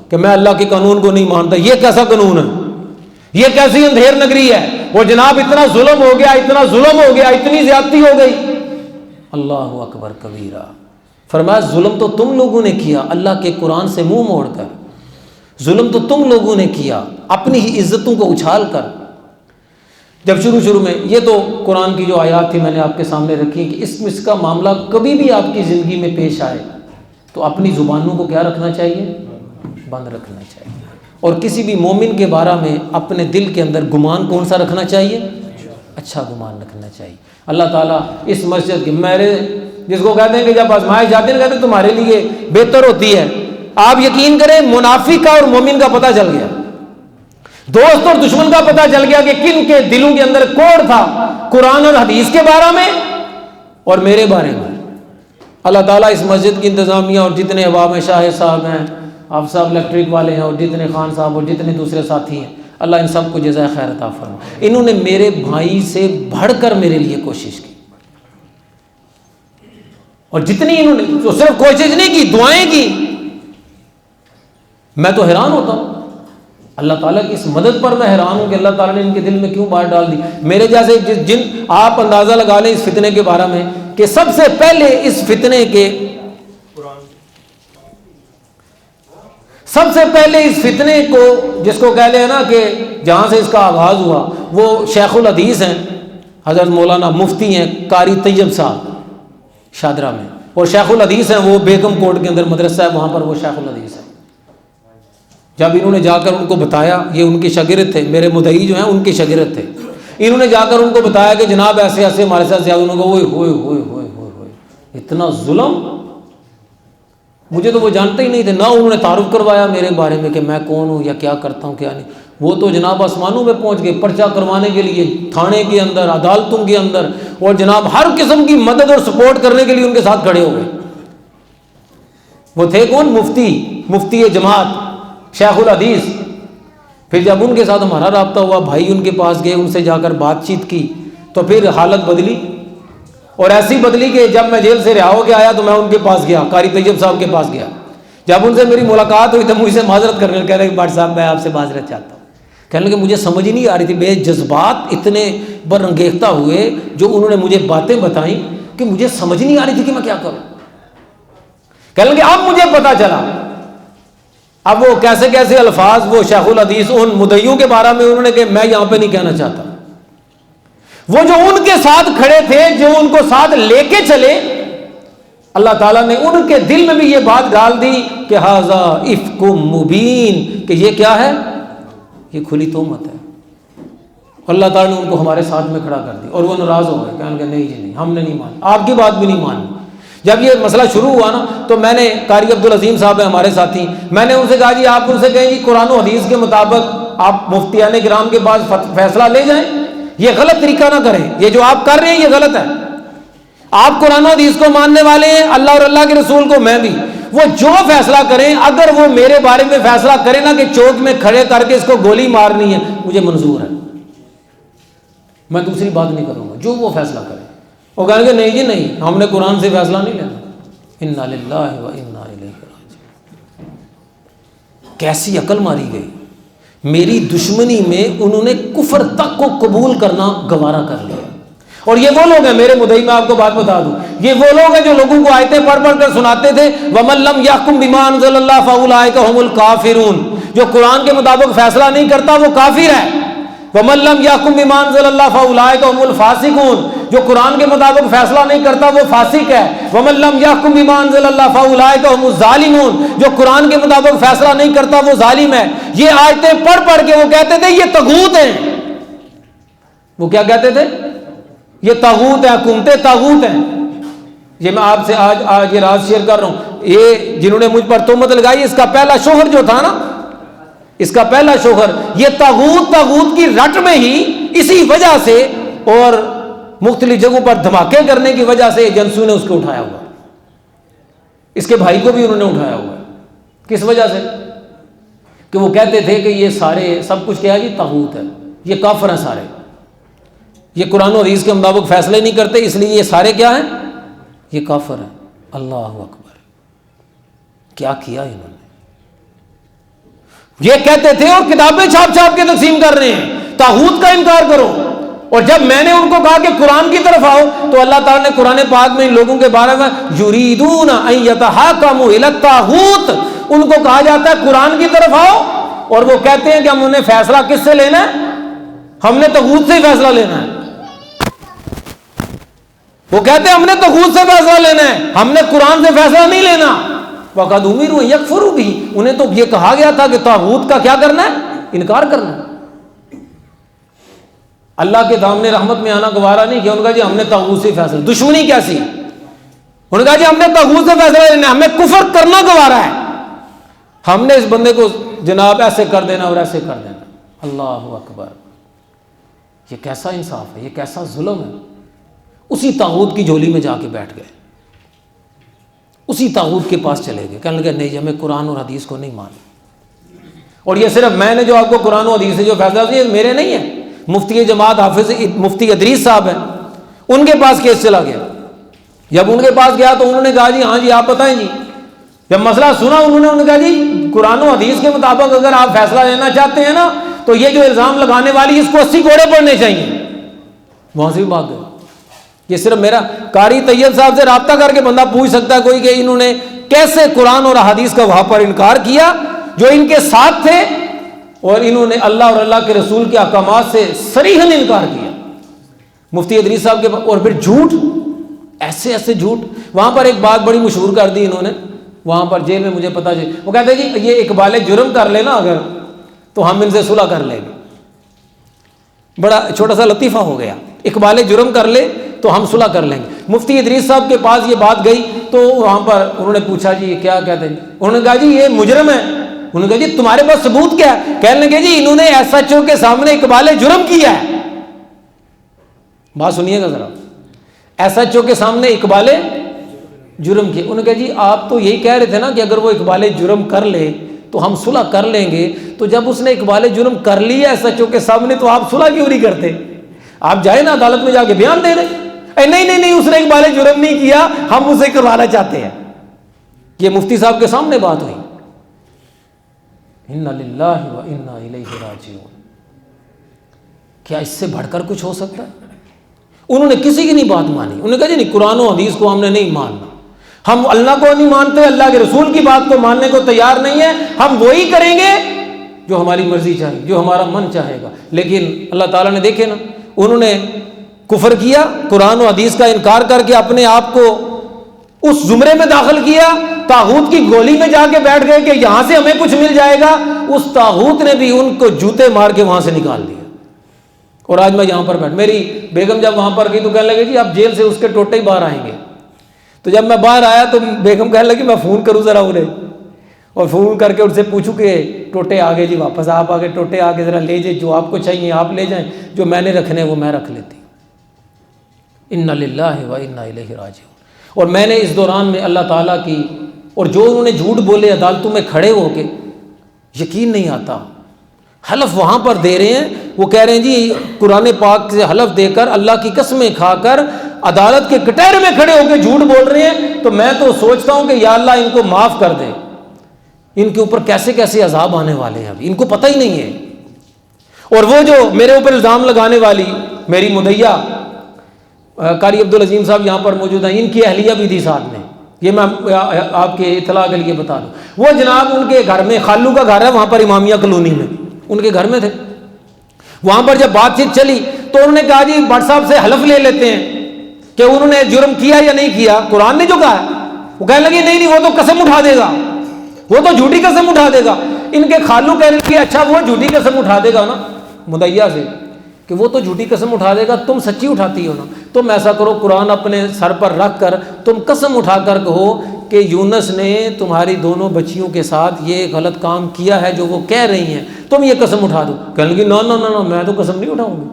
کہ میں اللہ کے قانون کو نہیں مانتا. یہ کیسا قانون ہے؟ یہ کیسی اندھیر نگری ہے؟ وہ جناب اتنا ظلم ہو گیا، اتنا ظلم ہو گیا، اتنی زیادتی ہو گئی. اللہ اکبر کبیرہ. فرمایا ظلم تو تم لوگوں نے کیا اللہ کے قرآن سے منہ موڑ کر. ظلم تو تم لوگوں نے کیا اپنی ہی عزتوں کو اچھال کر. جب شروع میں یہ تو قرآن کی جو آیات تھی میں نے آپ کے سامنے رکھی کہ اس کا معاملہ کبھی بھی آپ کی زندگی میں پیش آئے تو اپنی زبانوں کو کیا رکھنا چاہیے؟ بند رکھنا چاہیے. اور کسی بھی مومن کے بارے میں اپنے دل کے اندر گمان کون سا رکھنا چاہیے؟ اچھا گمان رکھنا چاہیے. اللہ تعالیٰ اس مسجد کی جس کو کہتے ہیں کہ جب آزمائش جاتے ہیں کہتے ہیں تمہارے لیے بہتر ہوتی ہے. آپ یقین کریں منافق کا اور مومن کا پتہ چل گیا، دوست اور دشمن کا پتہ چل گیا کہ کن کے دلوں کے اندر کوڑ تھا قرآن اور حدیث کے بارے میں اور میرے بارے میں. اللہ تعالیٰ اس مسجد کی انتظامیہ اور جتنے عوام شاہ صاحب ہیں، آپ صاحب الیکٹرک والے ہیں، اور جتنے خان صاحب اور جتنے دوسرے ساتھی ہیں، اللہ ان سب کو جزائے خیر عطا فرمائے. انہوں نے میرے بھائی سے بڑھ کر میرے لیے کوشش کی، اور جتنی انہوں نے تو صرف کوشش نہیں کی، دعائیں کی. میں تو حیران ہوتا ہوں اللہ تعالیٰ کی اس مدد پر. میں حیران ہوں کہ اللہ تعالیٰ نے ان کے دل میں کیوں بات ڈال دی. میرے جیسے جن آپ اندازہ لگا لیں اس فتنے کے بارے میں کہ کہ سب سے پہلے اس فتنے کے کو جس کو کہہ لیں نا کہ جہاں سے اس کا آغاز ہوا، وہ شیخ الحدیث ہیں، حضرت مولانا مفتی ہیں قاری طیب صاحب شادرہ میں، اور شیخ الحدیث ہیں وہ بیگم کوٹ کے اندر مدرسہ ہے، وہاں پر وہ شیخ الحدیث ہے۔ جب انہوں نے جا کر ان کو بتایا، یہ ان کے شاگرد تھے، میرے مدعی جو ہیں ان کے شاگرد تھے، انہوں نے جا کر ان کو بتایا کہ جناب ایسے ایسے ہمارے ساتھ زیادہ، انہوں نے کہا ہوئے اتنا ظلم، مجھے تو وہ جانتے ہی نہیں تھے، نہ انہوں نے تعارف کروایا میرے بارے میں کہ میں کون ہوں یا کیا کرتا ہوں کیا نہیں، وہ تو جناب آسمانوں میں پہنچ گئے پرچہ کروانے کے لیے، تھانے کے اندر، عدالتوں کے اندر، اور جناب ہر قسم کی مدد اور سپورٹ کرنے کے لیے ان کے ساتھ کھڑے ہو گئے۔ وہ تھے کون؟ مفتی جماعت شیخ الحدیث۔ پھر جب ان کے ساتھ ہمارا رابطہ ہوا، بھائی ان کے پاس گئے، ان سے جا کر بات چیت کی، تو پھر حالت بدلی، اور ایسی بدلی کہ جب میں جیل سے رہا ہو کے آیا تو میں ان کے پاس گیا، قاری طیب صاحب کے پاس گیا۔ جب ان سے میری ملاقات ہوئی تو مجھ سے معذرت کرنے لگے، کہہ رہے کہ بٹ صاحب میں آپ سے معذرت چاہتا ہوں، کہنے لگے مجھے سمجھ ہی نہیں آ رہی تھی، میرے جذبات اتنے برانگیختہ ہوئے جو انہوں نے مجھے باتیں بتائیں کہ مجھے سمجھ نہیں آ رہی تھی کہ میں کیا کروں۔ کہنے لگے اب مجھے پتا چلا، اب وہ کیسے کیسے الفاظ وہ شیخ الحدیث ان مدعیوں کے بارے میں انہوں نے کہ میں یہاں پہ نہیں کہنا چاہتا، وہ جو ان کے ساتھ کھڑے تھے، جو ان کو ساتھ لے کے چلے، اللہ تعالیٰ نے ان کے دل میں بھی یہ بات ڈال دی کہ ھذا افک مبین، کہ یہ کیا ہے؟ یہ کھلی تہمت ہے۔ اللہ تعالیٰ نے ان کو ہمارے ساتھ میں کھڑا کر دی، اور وہ ناراض ہو گئے، کہنے لگے نہیں جی نہیں، ہم نے نہیں مانی، آپ کی بات بھی نہیں مانی۔ جب یہ مسئلہ شروع ہوا نا تو میں نے، قاری عبدالعظیم صاحب ہیں ہمارے ساتھی، میں نے ان سے کہا جی آپ ان سے کہیں جی قرآن و حدیث کے مطابق آپ مفتیان کرام کے پاس فیصلہ لے جائیں، یہ غلط طریقہ نہ کریں، یہ جو آپ کر رہے ہیں یہ غلط ہے۔ آپ قرآن و حدیث کو ماننے والے ہیں، اللہ اور اللہ کے رسول کو، میں بھی، وہ جو فیصلہ کریں، اگر وہ میرے بارے میں فیصلہ کریں نا کہ چوک میں کھڑے کر کے اس کو گولی مارنی ہے، مجھے منظور ہے، میں دوسری بات نہیں کروں گا، جو وہ فیصلہ کرے۔ وہ کہیں گے نہیں جی نہیں، ہم نے قرآن سے فیصلہ نہیں لینا۔ انا للہ و انا الیہ راجعون۔ کیسی عقل ماری گئی، میری دشمنی میں انہوں نے کفر تک کو قبول کرنا گوارا کر لیا۔ اور یہ وہ لوگ ہیں، میرے مدعی میں آپ کو بات بتا دوں، یہ وہ لوگ ہیں جو لوگوں کو آیتیں پڑھ پڑھ کر سناتے تھے، وَمَن لَّمْ يَحْكُم بِمَا أَنزَلَ اللَّهُ فَأُولَٰئِكَ هُمُ الْكَافِرُونَ، جو قرآن کے مطابق فیصلہ نہیں کرتا وہ کافر ہے۔ وَمَن لَّمْ يَحْكُم بِمَا أَنزَلَ اللَّهُ فَأُولَٰئِكَ هُمُ الْفَاسِقُونَ، جو قرآن کے مطابق فیصلہ نہیں کرتا وہ فاسق ہے۔ وَمَن لَّمْ يَحْكُم بِمَا أَنزَلَ اللَّهُ فَأُولَٰئِكَ هُمُ الظَّالِمُونَ، جو قرآن کے مطابق فیصلہ نہیں کرتا وہ ظالم ہے۔ یہ آیتیں پڑھ پڑھ کے وہ کہتے تھے یہ طاغوت ہیں۔ وہ کیا کہتے تھے؟ یہ طاغوت ہے، حکومتیں طاغوت ہیں۔ یہ میں آپ سے آج یہ راز شیئر کر رہا ہوں، یہ جنہوں نے مجھ پر تہمت لگائی، اس کا پہلا شوہر جو تھا نا، اس کا پہلا شوہر یہ طاغوت کی رٹ میں ہی اسی وجہ سے اور مختلف جگہوں پر دھماکے کرنے کی وجہ سے ایجنسیوں نے اس کو اٹھایا ہوا، اس کے بھائی کو بھی انہوں نے اٹھایا ہوا ہے۔ کس وجہ سے؟ کہ وہ کہتے تھے کہ یہ سارے سب کچھ کیا ہے جی طاغوت ہے، یہ کافر ہیں سارے، یہ قرآن و حدیث کے مطابق فیصلے نہیں کرتے، اس لیے یہ سارے کیا ہیں؟ یہ کافر ہیں۔ اللہ اکبر، کیا کیا انہوں نے؟ یہ کہتے تھے اور کتابیں چھاپ چھاپ کے تقسیم کر رہے ہیں طاغوت کا انکار کرو، اور جب میں نے ان کو کہا کہ قرآن کی طرف آؤ تو اللہ تعالیٰ نے قرآن پاک میں ان لوگوں کے بارے میں یریدون ان یتحاکموا الی الطاغوت، ان کو کہا جاتا ہے قرآن کی طرف آؤ، اور وہ کہتے ہیں کہ ہم نے فیصلہ کس سے لینا ہے؟ ہم نے طاغوت سے ہی فیصلہ لینا ہے۔ وہ کہتے ہیں ہم نے طاغوت سے فیصلہ لینا ہے، ہم نے قرآن سے فیصلہ نہیں لینا۔ وَقَدْ أُمِرُوا أَن يَكْفُرُوا بِهِ، انہیں تو یہ کہا گیا تھا کہ طاغوت کا کیا کرنا ہے؟ انکار کرنا ہے۔ اللہ کے دامن رحمت میں آنا گوارا نہیں کیا، انہوں نے کہا جی ہم نے طاغوت سے فیصلہ، دشمنی کیسی؟ انہوں نے کہا جی ہم نے طاغوت سے فیصلہ لینا ہے، ہمیں کفر کرنا گوارا ہے، ہم نے اس بندے کو جناب ایسے کر دینا اور ایسے کر دینا۔ اللہ اکبر، یہ کیسا انصاف ہے، یہ کیسا ظلم ہے۔ اسی طاغوت کی جھولی میں جا کے بیٹھ گئے، اسی طاغوت کے پاس چلے گئے، کہنے لگے نہیں ہمیں قرآن اور حدیث کو نہیں مانا۔ اور یہ صرف میں نے جو آپ کو قرآن و حدیث سے جو فیصلہ یہ میرے نہیں ہے، مفتی جماعت حافظ مفتی ادریس صاحب ہیں، ان کے پاس کیس چلا گیا۔ جب ان کے پاس گیا تو انہوں نے کہا جی ہاں جی آپ بتائیں جی، جب مسئلہ سنا انہوں نے کہا جی قرآن و حدیث کے مطابق اگر آپ فیصلہ لینا چاہتے ہیں نا تو یہ جو الزام لگانے والی اس کو 80 کوڑے پڑنے چاہیے۔ وہاں سے بھی بھاگ گئے، یہ صرف میرا قاری طیب صاحب سے رابطہ کر کے بندہ پوچھ سکتا ہے کوئی کہ انہوں نے کیسے قرآن اور احادیث کا وہاں پر انکار کیا جو ان کے ساتھ تھے، اور انہوں نے اللہ اور اللہ کے رسول کے احکامات سے صریحاً انکار کیا مفتی ادریس صاحب کے پاس. اور پھر جھوٹ، ایسے ایسے جھوٹ. وہاں پر ایک بات بڑی مشہور کر دی انہوں نے، وہاں پر جیل میں مجھے پتا چلا، وہ کہتے ہیں جی یہ اقبال جرم کر لینا اگر تو ہم ان سے صلح کر لیں گے. بڑا چھوٹا سا لطیفہ ہو گیا، اقبال جرم کر لے تو ہم صلح کر لیں گے. مفتی ادریس صاحب کے پاس یہ بات گئی تو وہاں پر انہوں نے پوچھا جی یہ کیا کہتے ہیں، انہوں نے کہا جی یہ مجرم ہے. انہوں نے کہا جی تمہارے پاس ثبوت کیا ہے؟ کہنے لگے جی انہوں نے ایس ایچ او کے سامنے اقبال جرم کیا ہے. بات سنیے گا ذرا، ایس ایچ او کے سامنے اقبال جرم کیا. انہوں نے کہا جی آپ تو یہی کہہ رہے تھے نا کہ اگر وہ اقبال جرم کر لے تو ہم صلح کر لیں گے، تو جب اس نے اقبال جرم کر لیا ایس ایچ او کے سامنے تو آپ صلح کیوں نہیں کرتے؟ آپ جائیں نا عدالت میں جا کے بیان دے دیں. نہیں اس نے اقبال جرم نہیں کیا، ہم اسے کروانا چاہتے ہیں. یہ مفتی صاحب کے سامنے بات ہوئی. انا للہ و انا الیہ راجعون. کیا اس سے بڑھ کر کچھ ہو سکتا ہے؟ انہوں نے کسی کی نہیں بات مانی. انہوں نے کہا جی نہیں، قرآن و حدیث کو ہم نے نہیں ماننا، ہم اللہ کو نہیں مانتے، اللہ کے رسول کی بات کو ماننے کو تیار نہیں ہے، ہم وہی کریں گے جو ہماری مرضی چاہے، جو ہمارا من چاہے گا. لیکن اللہ تعالیٰ نے دیکھے نا، انہوں نے کفر کیا، قرآن و حدیث کا انکار کر کے اپنے آپ کو اس زمرے میں داخل کیا، طاغوت کی گولی میں جا کے بیٹھ گئے کہ یہاں سے ہمیں کچھ مل جائے گا. اس طاغوت نے بھی ان کو جوتے مار کے وہاں سے نکال دیا. اور آج میں یہاں پر بیٹھ، میری بیگم جب وہاں پر گئی تو کہنے لگی جی اب جیل سے اس کے ٹوٹے ہی باہر آئیں گے. تو جب میں باہر آیا تو بیگم کہنے لگی میں فون کروں ذرا انہیں، اور فون کر کے ان سے پوچھوں کہ ٹوٹے آگے جی، واپس آپ آگے ٹوٹے آگے ذرا لے جائیں، جو آپ کو چاہیے آپ لے جائیں، جو میں نے رکھنے وہ میں رکھ لیتی. انا للہ و انا الیہ راجعون. اور میں نے اس دوران میں اللہ تعالیٰ کی، اور جو انہوں نے جھوٹ بولے عدالتوں میں کھڑے ہو کے، یقین نہیں آتا، حلف وہاں پر دے رہے ہیں، وہ کہہ رہے ہیں جی قرآن پاک سے حلف دے کر، اللہ کی قسمیں کھا کر عدالت کے کٹہرے میں کھڑے ہو کے جھوٹ بول رہے ہیں. تو میں تو سوچتا ہوں کہ یا اللہ ان کو معاف کر دے، ان کے اوپر کیسے کیسے عذاب آنے والے ہیں، ابھی ان کو پتہ ہی نہیں ہے. اور وہ جو میرے اوپر الزام لگانے والی میری مدعیہ قاری عبدالعظیم صاحب یہاں پر موجود ہیں، ان کی اہلیہ بھی تھی ساتھ میں، یہ میں آپ کے اطلاع کے لیے بتا دوں. وہ جناب ان کے گھر میں، خالو کا گھر ہے وہاں پر امامیہ کالونی میں، ان کے گھر میں تھے. وہاں پر جب بات چیت چلی تو انہوں نے کہا جی بٹ صاحب سے حلف لے لیتے ہیں کہ انہوں نے جرم کیا یا نہیں کیا، قرآن نے جو کہا ہے. وہ کہنے لگی نہیں وہ تو قسم اٹھا دے گا، وہ تو جھوٹی قسم اٹھا دے گا. ان کے خالو کہنے لگے اچھا وہ جھوٹی قسم اٹھا دے گا نا مدعیہ سے، کہ وہ تو جھوٹی قسم اٹھا دے گا، تم سچی اٹھاتی ہو نا. تم ایسا کرو قرآن اپنے سر پر رکھ کر تم قسم اٹھا کر کہو کہ یونس نے تمہاری دونوں بچیوں کے ساتھ یہ غلط کام کیا ہے جو وہ کہہ رہی ہیں، تم یہ قسم اٹھا دو. کہنے لگی نو نو نو نو میں تو قسم نہیں اٹھاؤں گی.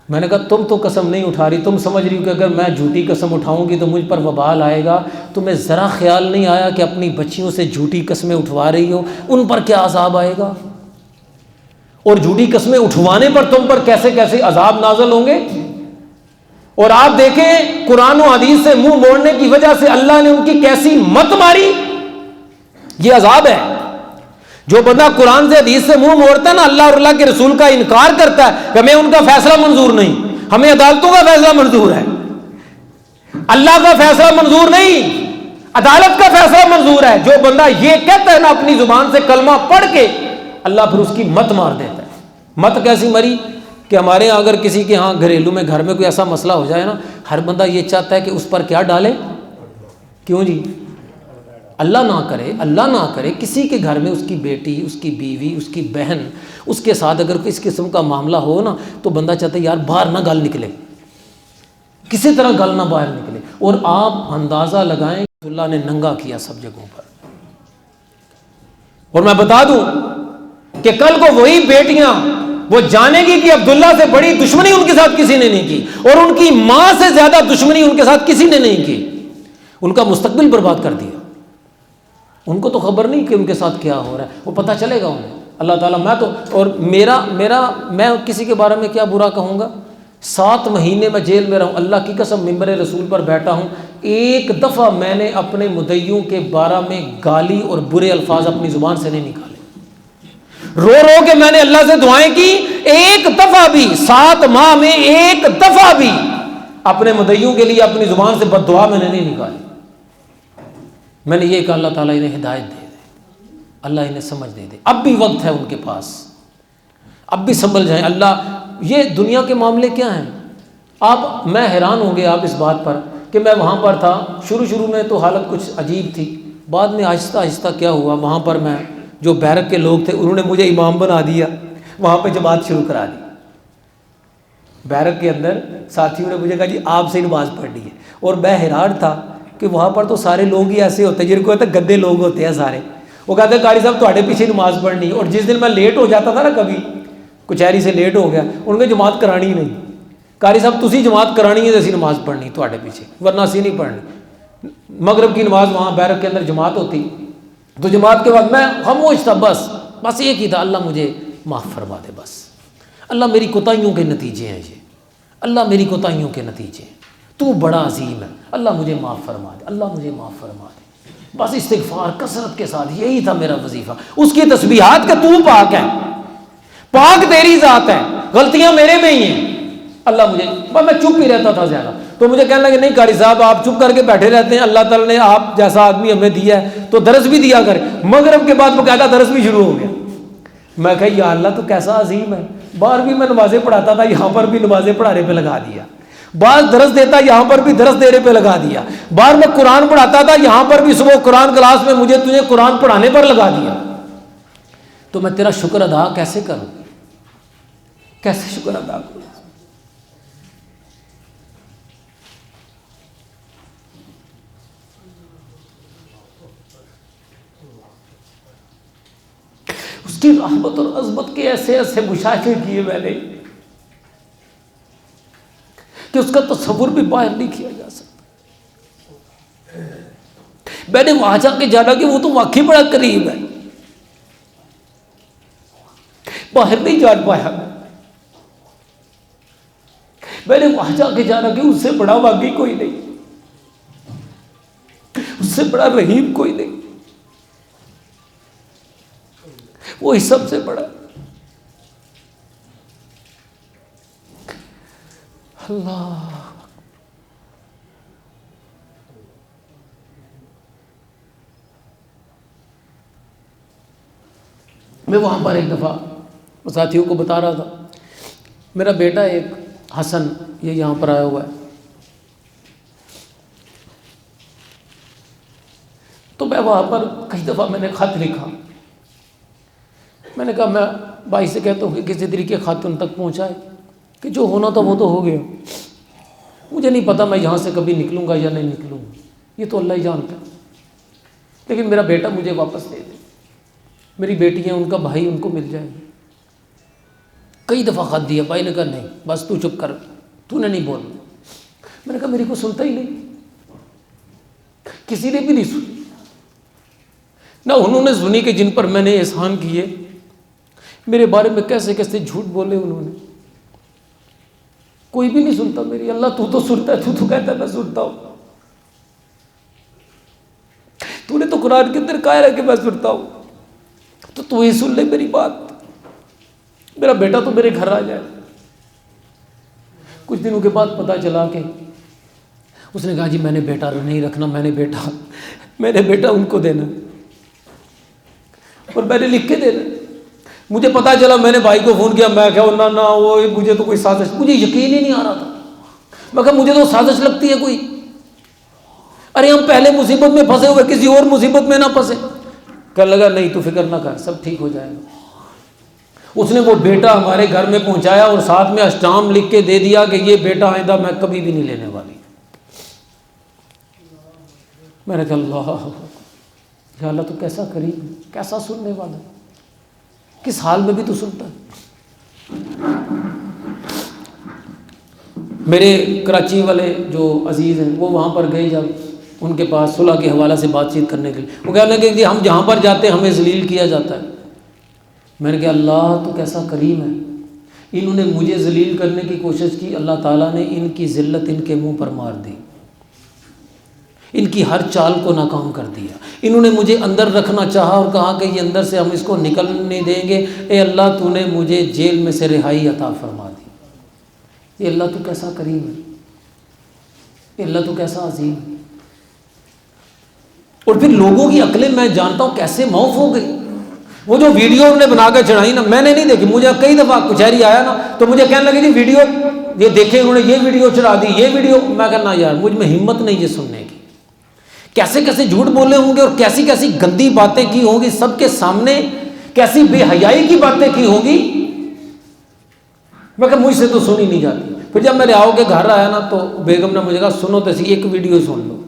میں نے کہا تم تو قسم نہیں اٹھا رہی، تم سمجھ رہی ہو کہ اگر میں جھوٹی قسم اٹھاؤں گی تو مجھ پر وبال آئے گا. تمہیں ذرا خیال نہیں آیا کہ اپنی بچیوں سے جھوٹی قسمیں اٹھوا رہی ہو، ان پر کیا عذاب آئے گا، اور جھوٹی قسمیں اٹھوانے پر تم پر کیسے کیسے عذاب نازل ہوں گے. اور آپ دیکھیں قرآن و حدیث سے منہ موڑنے کی وجہ سے اللہ نے ان کی کیسی مت ماری. یہ عذاب ہے. جو بندہ قرآن سے حدیث سے منہ موڑتا ہے نا، اللہ اور اللہ کے رسول کا انکار کرتا ہے کہ ہمیں ان کا فیصلہ منظور نہیں، ہمیں عدالتوں کا فیصلہ منظور ہے، اللہ کا فیصلہ منظور نہیں، عدالت کا فیصلہ منظور ہے. جو بندہ یہ کہتا ہے نا اپنی زبان سے کلمہ پڑھ کے، اللہ پھر اس کی مت مار دیتا ہے. مت کیسی مری کہ ہمارے یہاں اگر کسی کے ہاں گھریلو میں گھر میں کوئی ایسا مسئلہ ہو جائے نا، ہر بندہ یہ چاہتا ہے کہ اس پر کیا ڈالے. کیوں جی؟ اللہ نہ کرے، اللہ نہ کرے کسی کے گھر میں اس کی بیٹی، اس کی بیوی، اس کی بہن، اس کے ساتھ اگر اس قسم کا معاملہ ہو نا تو بندہ چاہتا ہے یار باہر نہ گل نکلے، کسی طرح گل نہ باہر نکلے. اور آپ اندازہ لگائیں اللہ نے ننگا کیا سب جگہوں پر. اور میں بتا دوں کہ کل کو وہی بیٹیاں وہ جانے گی کہ عبداللہ سے بڑی دشمنی ان کے ساتھ کسی نے نہیں کی، اور ان کی ماں سے زیادہ دشمنی ان کے ساتھ کسی نے نہیں کی. ان کا مستقبل برباد کر دیا. ان کو تو خبر نہیں کہ ان کے ساتھ کیا ہو رہا ہے، وہ پتہ چلے گا انہیں. اللہ تعالیٰ میں تو اور میں کسی کے بارے میں کیا برا کہوں گا. 7 مہینے میں جیل میں رہوں، اللہ کی قسم ممبر رسول پر بیٹھا ہوں، ایک دفعہ میں نے اپنے مدعیوں کے بارے میں گالی اور برے الفاظ اپنی زبان سے نہیں نکالے. رو رو کے میں نے اللہ سے دعائیں کی، ایک دفعہ بھی 7 ماہ میں ایک دفعہ بھی اپنے مدعیوں کے لیے اپنی زبان سے بد دعا میں نے نہیں نکالی۔ میں نے یہ کہا اللہ تعالیٰ انہیں ہدایت دے دے، اللہ انہیں سمجھ دے دے، اب بھی وقت ہے ان کے پاس، اب بھی سنبھل جائیں۔ اللہ، یہ دنیا کے معاملے کیا ہیں؟ میں حیران ہوں گے آپ اس بات پر کہ میں وہاں پر تھا، شروع میں تو حالت کچھ عجیب تھی، بعد میں آہستہ آہستہ کیا ہوا، وہاں پر میں جو بیرک کے لوگ تھے انہوں نے مجھے امام بنا دیا، وہاں پہ جماعت شروع کرا دی۔ بیرک کے اندر ساتھیوں نے مجھے کہا جی آپ سے نماز پڑھنی ہے، اور میں حیران تھا کہ وہاں پر تو سارے لوگ ہی ایسے ہوتے ہیں جن کو کہتے ہیں گندے لوگ ہوتے ہیں سارے، وہ کہتے ہیں قاری صاحب تھوڑے پیچھے نماز پڑھنی ہے، اور جس دن میں لیٹ ہو جاتا تھا نا، کبھی کچہری سے لیٹ ہو گیا، ان کو جماعت کرانی ہی نہیں، قاری صاحب تسی جماعت کرانی ہے تو اسی نماز پڑھنی تھوڑے پیچھے، ورنہ اسی نہیں پڑھنی۔ مغرب کی نماز وہاں بیرک کے اندر جماعت ہوتی، تو جماعت کے بعد میں خاموش تھا، بس ایک ہی تھا، اللہ مجھے معاف فرما دے، بس اللہ میری کوتاہیوں کے نتیجے ہیں یہ، اللہ میری کوتاہیوں کے نتیجے ہیں، تو بڑا عظیم ہے، اللہ مجھے معاف فرما دے، اللہ مجھے معاف فرما دے، بس استغفار کثرت کے ساتھ، یہی تھا میرا وظیفہ۔ اس کی تسبیحات کہ تو پاک ہے، پاک تیری ذات ہے، غلطیاں میرے میں ہی ہیں، اللہ مجھے، میں چپ ہی رہتا تھا زیادہ، تو مجھے کہنے لگے نہیں قاری صاحب آپ چپ کر کے بیٹھے رہتے ہیں، اللہ تعالیٰ نے آپ جیسا آدمی ہمیں دیا ہے تو درس بھی دیا کرے۔ مغرب کے بعد وہ کہتا درس بھی شروع ہو گیا، میں کہا یا اللہ تو کیسا عظیم ہے، باہر بھی میں نمازیں پڑھاتا تھا، یہاں پر بھی نمازیں پڑھانے پہ لگا دیا، بعض درس دیتا یہاں پر بھی درس دینے پہ لگا دیا، باہر میں قرآن پڑھاتا تھا یہاں پر بھی صبح قرآن کلاس میں مجھے تجھے قرآن پڑھانے پر لگا دیا، تو میں تیرا شکر ادا کیسے کروں، کیسے شکر ادا کروں؟ اس کی رحمت اور عظمت کے ایسے ایسے مشاہدے کیے میں نے کہ اس کا تصور بھی باہر نہیں کیا جا سکتا۔ میں نے وہاں جا کے جانا کہ وہ تو واقعی بڑا قریب ہے، باہر نہیں جان پایا، میں نے وہاں جا کے جانا کہ اس سے بڑا واقعی کوئی نہیں، اس سے بڑا رحیم کوئی نہیں، وہی سب سے بڑا۔ اللہ، میں وہاں پر ایک دفعہ ساتھیوں کو بتا رہا تھا، میرا بیٹا ایک حسن یہ یہاں پر آیا ہوا ہے، تو میں وہاں پر کئی دفعہ میں نے خط لکھا، میں نے کہا میں بھائی سے کہتا ہوں کہ کسی طریقے خط ان تک پہنچائے کہ جو ہونا تھا وہ تو ہو گیا، مجھے نہیں پتا میں یہاں سے کبھی نکلوں گا یا نہیں نکلوں گا، یہ تو اللہ ہی جانتا ہے، لیکن میرا بیٹا مجھے واپس دے دے، میری بیٹی ہے ان کا بھائی ان کو مل جائے گی۔ کئی دفعہ خط دیا، بھائی نے کہا نہیں بس تو چپ کر، تو نے نہیں بولنا، میں نے کہا میری کو سنتا ہی نہیں، کسی نے بھی نہیں سنی، نہ انہوں نے سنی کہ جن پر میں نے احسان کیے میرے بارے میں کیسے کیسے جھوٹ بولے انہوں نے، کوئی بھی نہیں سنتا میری۔ اللہ تو سنتا ہے، تو کہتا ہے میں سنتا ہوں، تو نے تو قرآن کے اندر کہا ہے کہ میں سنتا ہوں، تو ہی سن لے میری بات، میرا بیٹا تو میرے گھر آ جائے۔ کچھ دنوں کے بعد پتہ چلا کہ اس نے کہا جی میں نے بیٹا نہیں رکھنا، میں نے بیٹا ان کو دینا اور میں نے لکھ کے دینا۔ مجھے پتا چلا، میں نے بھائی کو فون کیا، میں کہا نہ وہ مجھے تو کوئی سازش، مجھے یقین ہی نہیں آ رہا تھا، میں کہا مجھے تو سازش لگتی ہے کوئی، ارے ہم پہلے مصیبت میں پھنسے ہوئے کسی اور مصیبت میں نہ پھنسے۔ کہنے لگا نہیں تو فکر نہ کر، سب ٹھیک ہو جائے گا۔ اس نے وہ بیٹا ہمارے گھر میں پہنچایا اور ساتھ میں اسٹامپ لکھ کے دے دیا کہ یہ بیٹا آئندہ میں کبھی بھی نہیں لینے والی۔ میں نے کہا اللہ تو کیسا کریم، کیسا سننے والا، کس حال میں بھی تو سنتا ہے۔ میرے کراچی والے جو عزیز ہیں وہ وہاں پر گئے، جب ان کے پاس صلح کے حوالے سے بات چیت کرنے کے لیے، وہ کہنے لگے کہ ہم جہاں پر جاتے ہیں ہمیں ذلیل کیا جاتا ہے۔ میں نے کہا اللہ تو کیسا کریم ہے، انہوں نے مجھے ذلیل کرنے کی کوشش کی، اللہ تعالیٰ نے ان کی ذلت ان کے منہ پر مار دی۔ ان کی ہر چال کو ناکام کر دیا۔ انہوں نے مجھے اندر رکھنا چاہا اور کہا کہ یہ اندر سے ہم اس کو نکلنے دیں گے، اے اللہ تو نے مجھے جیل میں سے رہائی عطا فرما دی۔ اے اللہ تو کیسا کریم ہے، اے اللہ تو کیسا عظیم ہے۔ اور پھر لوگوں کی عقلیں میں جانتا ہوں کیسے معاف ہو گئی۔ وہ جو ویڈیو انہوں نے بنا کے چڑھائی نا، میں نے نہیں دیکھی، مجھے کئی دفعہ کچہری آیا نا تو مجھے کہنے لگے جی ویڈیو یہ دیکھیں انہوں نے یہ ویڈیو چڑھا دی، یہ ویڈیو۔ میں کہنا یار مجھ میں ہمت نہیں یہ سننے کی، کیسے کیسے جھوٹ بولے ہوں گے اور کیسی کیسی گندی باتیں کی ہوں گی سب کے سامنے، کیسی بے حیائی کی باتیں کی ہوں گی۔ میں کہ مجھ سے تو سنی نہیں جاتی۔ پھر جب میں رہاؤ کے گھر آیا نا تو بیگم نے مجھے کہا سنو تو سی ایک ویڈیو سن لو۔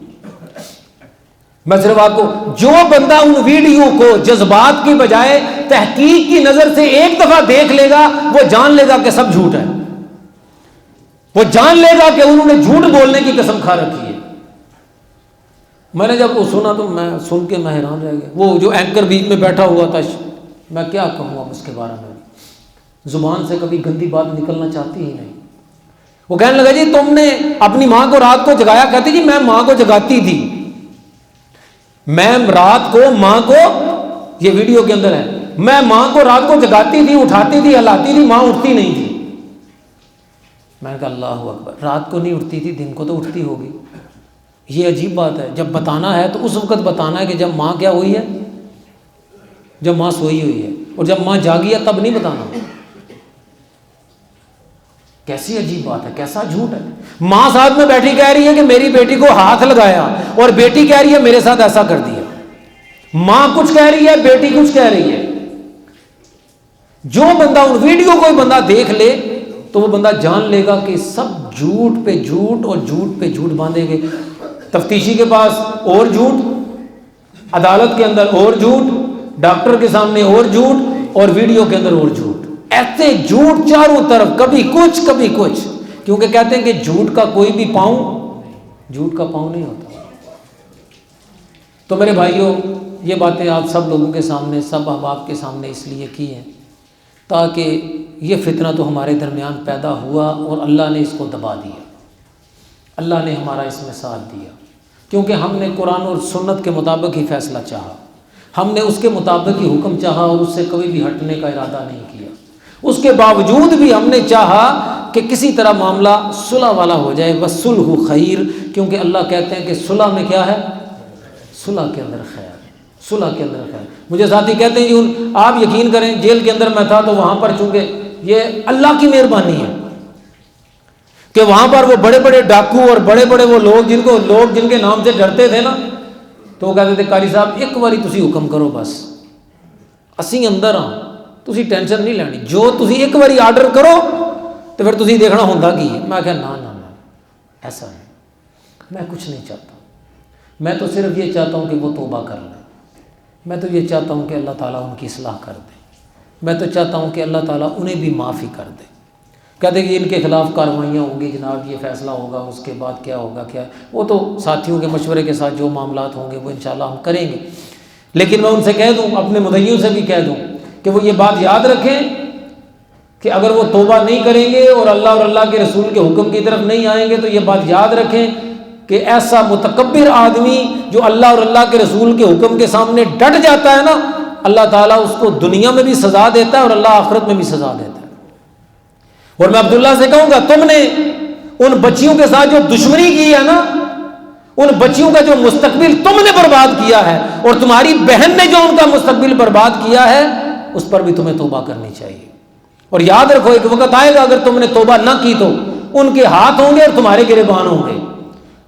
میں صرف آپ کو، جو بندہ ان ویڈیو کو جذبات کی بجائے تحقیق کی نظر سے ایک دفعہ دیکھ لے گا وہ جان لے گا کہ سب جھوٹ ہے، وہ جان لے گا کہ انہوں نے جھوٹ بولنے کی قسم کھا رکھی ہے۔ میں نے جب وہ سنا تو میں سن کے میں حیران رہ گیا۔ وہ جو اینکر بیچ میں بیٹھا ہوا تھا، میں کیا کہوں اب اس کے بارے میں، زبان سے کبھی گندی بات نکلنا چاہتی ہی نہیں۔ وہ کہنے لگا جی تم نے اپنی ماں کو رات کو جگایا، کہتی جی میں ماں کو جگاتی تھی، میں رات کو ماں کو، یہ ویڈیو کے اندر ہے، میں ماں کو رات کو جگاتی تھی، اٹھاتی تھی، ہلاتی تھی، ماں اٹھتی نہیں تھی۔ میں نے کہا اللہ اکبر، رات کو نہیں اٹھتی تھی، دن کو تو اٹھتی ہوگی۔ یہ عجیب بات ہے، جب بتانا ہے تو اس وقت بتانا ہے کہ جب ماں کیا ہوئی ہے، جب ماں سوئی ہوئی ہے، اور جب ماں جاگی ہے تب نہیں بتانا۔ کیسی عجیب بات ہے، کیسا جھوٹ ہے۔ ماں ساتھ میں بیٹھی کہہ رہی ہے کہ میری بیٹی کو ہاتھ لگایا، اور بیٹی کہہ رہی ہے میرے ساتھ ایسا کر دیا۔ ماں کچھ کہہ رہی ہے، بیٹی کچھ کہہ رہی ہے۔ جو بندہ ان ویڈیو کو بندہ دیکھ لے تو وہ بندہ جان لے گا کہ سب جھوٹ پہ جھوٹ اور جھوٹ پہ جھوٹ باندھیں گے۔ تفتیشی کے پاس اور جھوٹ، عدالت کے اندر اور جھوٹ، ڈاکٹر کے سامنے اور جھوٹ، اور ویڈیو کے اندر اور جھوٹ۔ ایسے جھوٹ چاروں طرف، کبھی کچھ کبھی کچھ، کیونکہ کہتے ہیں کہ جھوٹ کا کوئی بھی پاؤں جھوٹ کا پاؤں نہیں ہوتا۔ تو میرے بھائیوں، یہ باتیں آپ سب لوگوں کے سامنے، سب احباب کے سامنے اس لیے کی ہیں تاکہ یہ فتنہ تو ہمارے درمیان پیدا ہوا اور اللہ نے اس کو دبا دیا، اللہ نے ہمارا اس میں ساتھ دیا، کیونکہ ہم نے قرآن اور سنت کے مطابق ہی فیصلہ چاہا، ہم نے اس کے مطابق ہی حکم چاہا اور اس سے کبھی بھی ہٹنے کا ارادہ نہیں کیا۔ اس کے باوجود بھی ہم نے چاہا کہ کسی طرح معاملہ صلح والا ہو جائے، وَالصُّلْحُ خیر، کیونکہ اللہ کہتے ہیں کہ صلح میں کیا ہے، صلح کے اندر خیر، صلح کے اندر خیر۔ مجھے ساتھی کہتے ہیں جی آپ یقین کریں جیل کے اندر میں تھا تو وہاں پر چونکہ یہ اللہ کی مہربانی ہے کہ وہاں پر وہ بڑے بڑے ڈاکو اور بڑے بڑے وہ لوگ جن کے نام سے ڈرتے تھے نا، تو وہ کہتے تھے قاری صاحب ایک باری تسی حکم کرو بس، اسی اندر ہاں، تسی ٹینشن نہیں لینی، جو تسی ایک باری آرڈر کرو تو پھر تسی دیکھنا ہوتا کی ہے۔ میں کہا نا ایسا نہیں، میں کچھ نہیں چاہتا، میں تو صرف یہ چاہتا ہوں کہ وہ توبہ کر لیں، میں تو یہ چاہتا ہوں کہ اللہ تعالیٰ ان کی اصلاح کر دے، میں تو چاہتا ہوں کہ اللہ تعالیٰ انہیں بھی معافی کر دے۔ کہتے ہیں کہ ان کے خلاف کارروائیاں ہوں گی جناب، یہ فیصلہ ہوگا، اس کے بعد کیا ہوگا، کیا وہ تو ساتھیوں کے مشورے کے ساتھ جو معاملات ہوں گے وہ انشاءاللہ ہم کریں گے۔ لیکن میں ان سے کہہ دوں، اپنے مدعیوں سے بھی کہہ دوں کہ وہ یہ بات یاد رکھیں کہ اگر وہ توبہ نہیں کریں گے اور اللہ کے رسول کے حکم کی طرف نہیں آئیں گے تو یہ بات یاد رکھیں کہ ایسا متکبر آدمی جو اللہ اور اللہ کے رسول کے حکم کے سامنے ڈٹ جاتا ہے نا، اللہ تعالیٰ اس کو دنیا میں بھی سزا دیتا ہے اور اللہ آخرت میں بھی سزا دیتا ہے۔ اور میں عبداللہ سے کہوں گا تم نے ان بچیوں کے ساتھ جو دشمنی کی ہے نا، ان بچیوں کا جو مستقبل تم نے برباد کیا ہے اور تمہاری بہن نے جو ان کا مستقبل برباد کیا ہے، اس پر بھی تمہیں توبہ کرنی چاہیے۔ اور یاد رکھو ایک وقت آئے گا اگر تم نے توبہ نہ کی تو ان کے ہاتھ ہوں گے اور تمہارے گریبان ہوں گے۔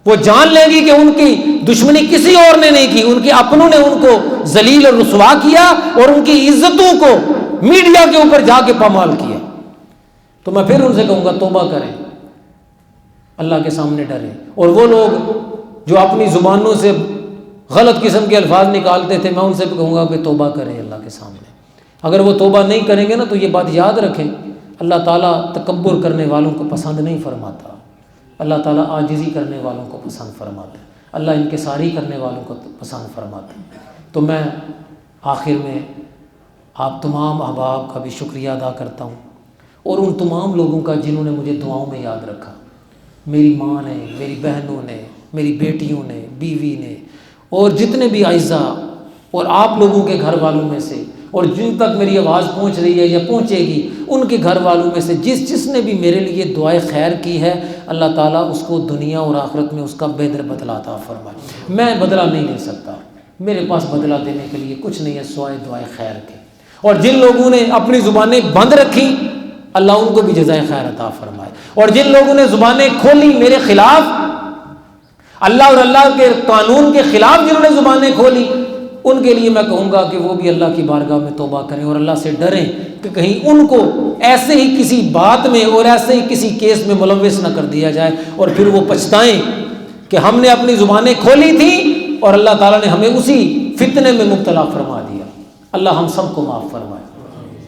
وہ جان لیں گی کہ ان کی دشمنی کسی اور نے نہیں کی، ان کے اپنوں نے ان کو ذلیل اور رسوا کیا اور ان کی عزتوں کو میڈیا کے اوپر جا کے پامال کیا۔ تو میں پھر ان سے کہوں گا توبہ کریں، اللہ کے سامنے ڈریں۔ اور وہ لوگ جو اپنی زبانوں سے غلط قسم کے الفاظ نکالتے تھے، میں ان سے بھی کہوں گا کہ توبہ کریں اللہ کے سامنے۔ اگر وہ توبہ نہیں کریں گے نا تو یہ بات یاد رکھیں، اللہ تعالیٰ تکبر کرنے والوں کو پسند نہیں فرماتا، اللہ تعالیٰ عاجزی کرنے والوں کو پسند فرماتا ہے، اللہ انکساری کرنے والوں کو پسند فرماتا ہے۔ تو میں آخر میں آپ تمام احباب کا بھی شکریہ ادا کرتا ہوں اور ان تمام لوگوں کا جنہوں نے مجھے دعاؤں میں یاد رکھا، میری ماں نے، میری بہنوں نے، میری بیٹیوں نے، بیوی نے، اور جتنے بھی اعزاء اور آپ لوگوں کے گھر والوں میں سے، اور جن تک میری آواز پہنچ رہی ہے یا پہنچے گی ان کے گھر والوں میں سے جس نے بھی میرے لیے دعائے خیر کی ہے، اللہ تعالیٰ اس کو دنیا اور آخرت میں اس کا بہتر بدلہ عطا فرمائے۔ میں بدلہ نہیں لے سکتا، میرے پاس بدلہ دینے کے لیے کچھ نہیں ہے سوائے دعائے خیر کے، اور جن لوگوں نے اپنی زبانیں بند رکھی اللہ ان کو بھی جزائے خیر عطا فرمائے، اور جن لوگوں نے زبانیں کھولی میرے خلاف، اللہ اور اللہ کے قانون کے خلاف جنہوں نے زبانیں کھولی، ان کے لیے میں کہوں گا کہ وہ بھی اللہ کی بارگاہ میں توبہ کریں اور اللہ سے ڈریں کہ کہیں ان کو ایسے ہی کسی بات میں اور ایسے ہی کسی کیس میں ملوث نہ کر دیا جائے اور پھر وہ پچھتائیں کہ ہم نے اپنی زبانیں کھولی تھیں اور اللہ تعالیٰ نے ہمیں اسی فتنے میں مبتلا فرما دیا۔ اللہ ہم سب کو معاف فرمائے،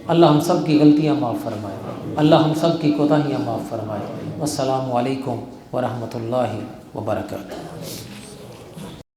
اللہ ہم سب کی غلطیاں معاف فرمائے، اللہ ہم سب کی کوتاہیاں معاف فرمائے۔ والسلام علیکم ورحمۃ اللہ وبرکاتہ۔